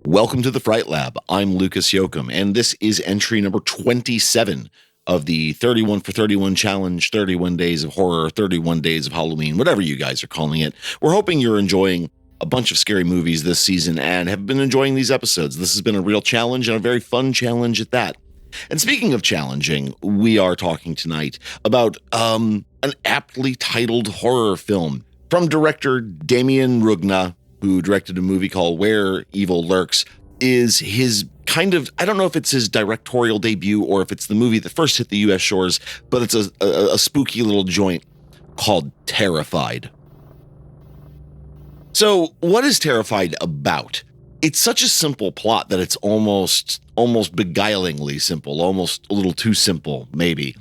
Welcome to the Fright Lab. I'm Lucas Yoakum, and this is entry number 27 of the 31 for 31 challenge, 31 days of horror, 31 days of Halloween, whatever you guys are calling it. We're hoping you're enjoying a bunch of scary movies this season and have been enjoying these episodes. This has been a real challenge and a very fun challenge at that. And speaking of challenging, we are talking tonight about an aptly titled horror film from director Demián Rugna, who directed a movie called Where Evil Lurks. Is his kind of, I don't know if it's his directorial debut or if it's the movie that first hit the U.S. shores, but it's a spooky little joint called Terrified. So what is Terrified about? It's such a simple plot that it's almost beguilingly simple, almost a little too simple, maybe.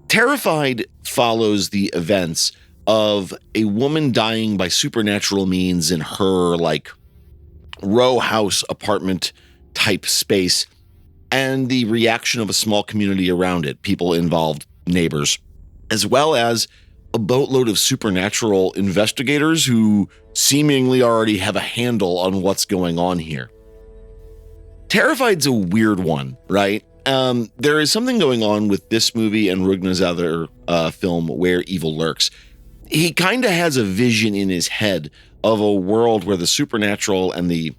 Terrified follows the events of a woman dying by supernatural means in her row house apartment type space and the reaction of a small community around it, people involved, neighbors, as well as a boatload of supernatural investigators who seemingly already have a handle on what's going on here. Terrified's a weird one, right? There is something going on with this movie and Rugna's other film, Where Evil Lurks. He kind of has a vision in his head of a world where the supernatural and the,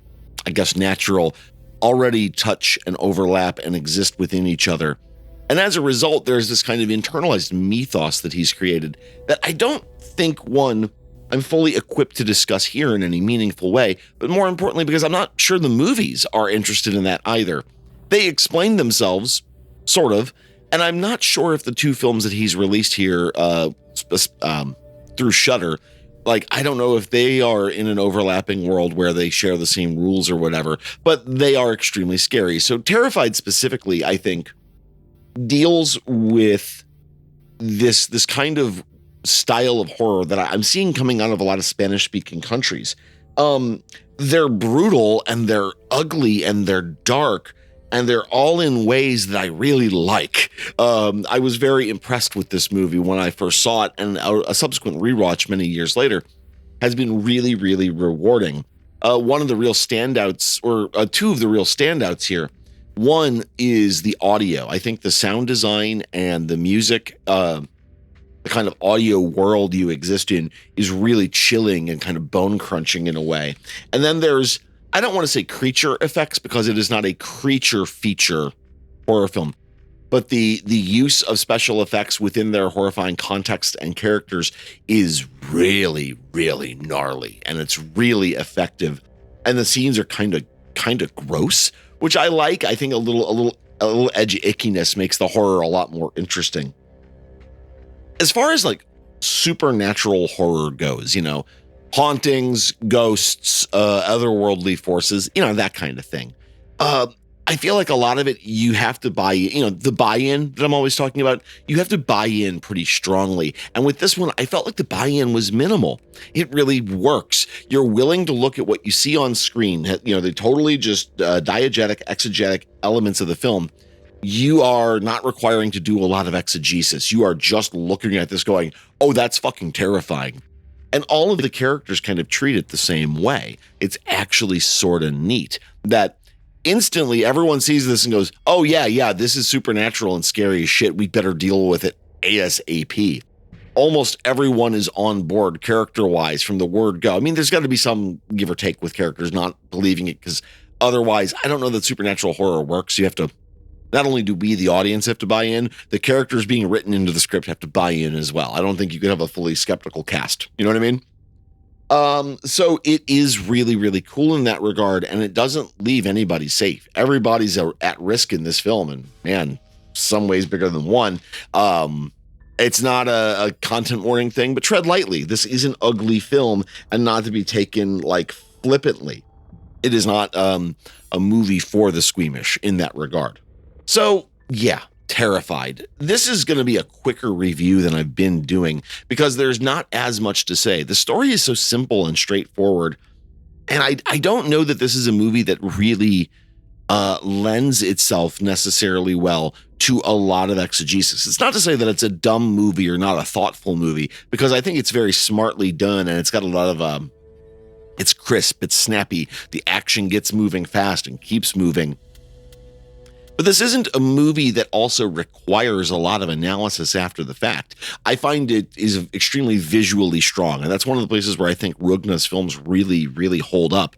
natural already touch and overlap and exist within each other. And as a result, there's this kind of internalized mythos that he's created that I don't think, I'm fully equipped to discuss here in any meaningful way, but more importantly, because I'm not sure the movies are interested in that either. They explain themselves, sort of, and I'm not sure if the two films that he's released here through Shudder, I don't know if they are in an overlapping world where they share the same rules or whatever, but they are extremely scary. So Terrified specifically, I think, deals with this kind of style of horror that I'm seeing coming out of a lot of Spanish-speaking countries. They're brutal and they're ugly and they're dark, and they're all in ways that I really like. I was very impressed with this movie when I first saw it, and a subsequent rewatch many years later has been really, really rewarding. One of the real standouts, or two of the real standouts here, one is the audio. I think the sound design and the music, the kind of audio world you exist in, is really chilling and kind of bone crunching in a way. And then there's, I don't want to say creature effects because it is not a creature feature horror film, but the use of special effects within their horrifying context and characters is really, really gnarly, and it's really effective. And the scenes are kind of gross, which I like. I think a little edgy ickiness makes the horror a lot more interesting. As far as supernatural horror goes, hauntings, ghosts, otherworldly forces, that kind of thing. I feel like a lot of it, you have to buy, the buy-in that I'm always talking about, you have to buy in pretty strongly. And with this one, I felt like the buy-in was minimal. It really works. You're willing to look at what you see on screen, the totally just diegetic, exegetic elements of the film. You are not requiring to do a lot of exegesis. You are just looking at this going, oh, that's fucking terrifying. And all of the characters kind of treat it the same way. It's actually sort of neat that instantly everyone sees this and goes, oh, yeah, this is supernatural and scary as shit. We better deal with it ASAP. Almost everyone is on board character-wise from the word go. I mean, there's got to be some give or take with characters not believing it, because otherwise, I don't know that supernatural horror works. You have to, not only do we, the audience, have to buy in, the characters being written into the script have to buy in as well. I don't think you could have a fully skeptical cast. You know what I mean? So it is really, really cool in that regard, and it doesn't leave anybody safe. Everybody's at risk in this film, and man, some ways bigger than one. It's not a content warning thing, but tread lightly. This is an ugly film and not to be taken flippantly. It is not a movie for the squeamish in that regard. So, yeah, Terrified. This is going to be a quicker review than I've been doing because there's not as much to say. The story is so simple and straightforward, and I don't know that this is a movie that really lends itself necessarily well to a lot of exegesis. It's not to say that it's a dumb movie or not a thoughtful movie, because I think it's very smartly done and it's got a lot of It's crisp, it's snappy, the action gets moving fast and keeps moving. But this isn't a movie that also requires a lot of analysis after the fact. I find it is extremely visually strong, and that's one of the places where I think Rugna's films really, really hold up.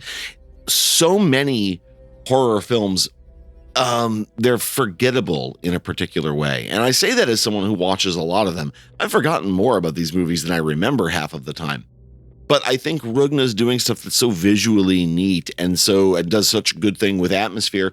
So many horror films, they're forgettable in a particular way. And I say that as someone who watches a lot of them. I've forgotten more about these movies than I remember half of the time. But I think Rugna's doing stuff that's so visually neat, and so it does such a good thing with atmosphere.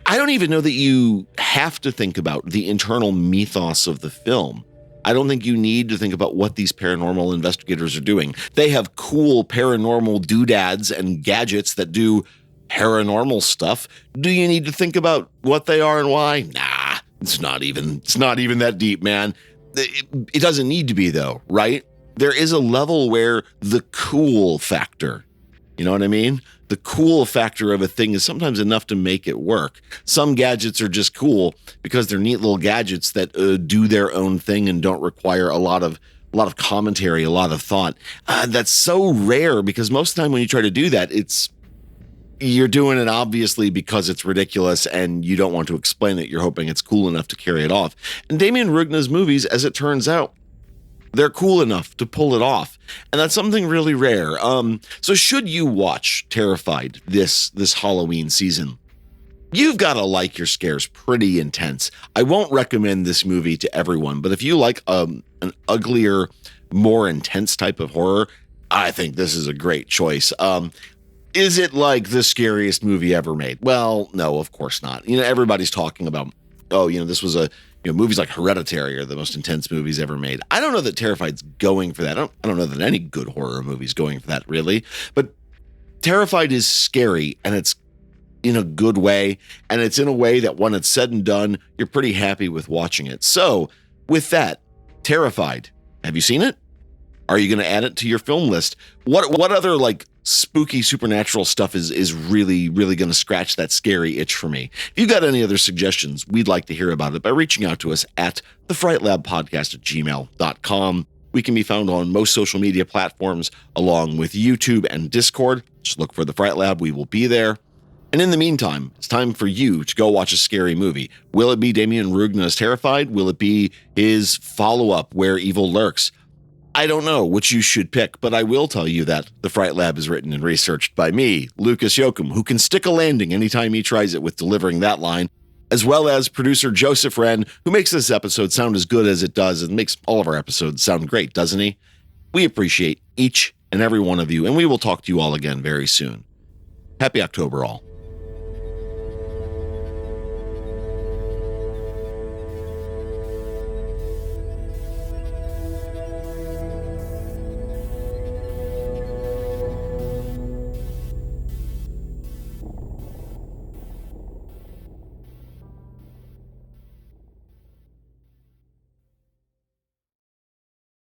I don't even know that you have to think about the internal mythos of the film. I don't think you need to think about what these paranormal investigators are doing. They have cool paranormal doodads and gadgets that do paranormal stuff. Do you need to think about what they are and why? Nah, it's not even that deep, man. It doesn't need to be, though, right? There is a level where the cool factor, you know what I mean? The cool factor of a thing is sometimes enough to make it work. Some gadgets are just cool because they're neat little gadgets that do their own thing and don't require a lot of commentary, a lot of thought. That's so rare because most of the time when you try to do that, you're doing it obviously because it's ridiculous and you don't want to explain it. You're hoping it's cool enough to carry it off. And Demián Rugna's movies, as it turns out, they're cool enough to pull it off. And that's something really rare. So should you watch Terrified this Halloween season, you've got to like your scares pretty intense. I won't recommend this movie to everyone, but if you like an uglier, more intense type of horror, I think this is a great choice. Is it like the scariest movie ever made? Well, no, of course not. Everybody's talking about, this was movies like Hereditary are the most intense movies ever made. I don't know that Terrified's going for that. I don't know that any good horror movie's going for that, really. But Terrified is scary, and it's in a good way, and it's in a way that when it's said and done, you're pretty happy with watching it. So, with that, Terrified, have you seen it? Are you going to add it to your film list? What other spooky supernatural stuff is really, really going to scratch that scary itch for me? If you've got any other suggestions, we'd like to hear about it by reaching out to us at thefrightlabpodcast@gmail.com. We can be found on most social media platforms along with YouTube and Discord. Just look for The Fright Lab. We will be there. And in the meantime, it's time for you to go watch a scary movie. Will it be Demián Rugna's Terrified? Will it be his follow-up, Where Evil Lurks? I don't know which you should pick, but I will tell you that The Fright Lab is written and researched by me, Lucas Yoakum, who can stick a landing anytime he tries it with delivering that line, as well as producer Joseph Wren, who makes this episode sound as good as it does and makes all of our episodes sound great, doesn't he? We appreciate each and every one of you, and we will talk to you all again very soon. Happy October, all.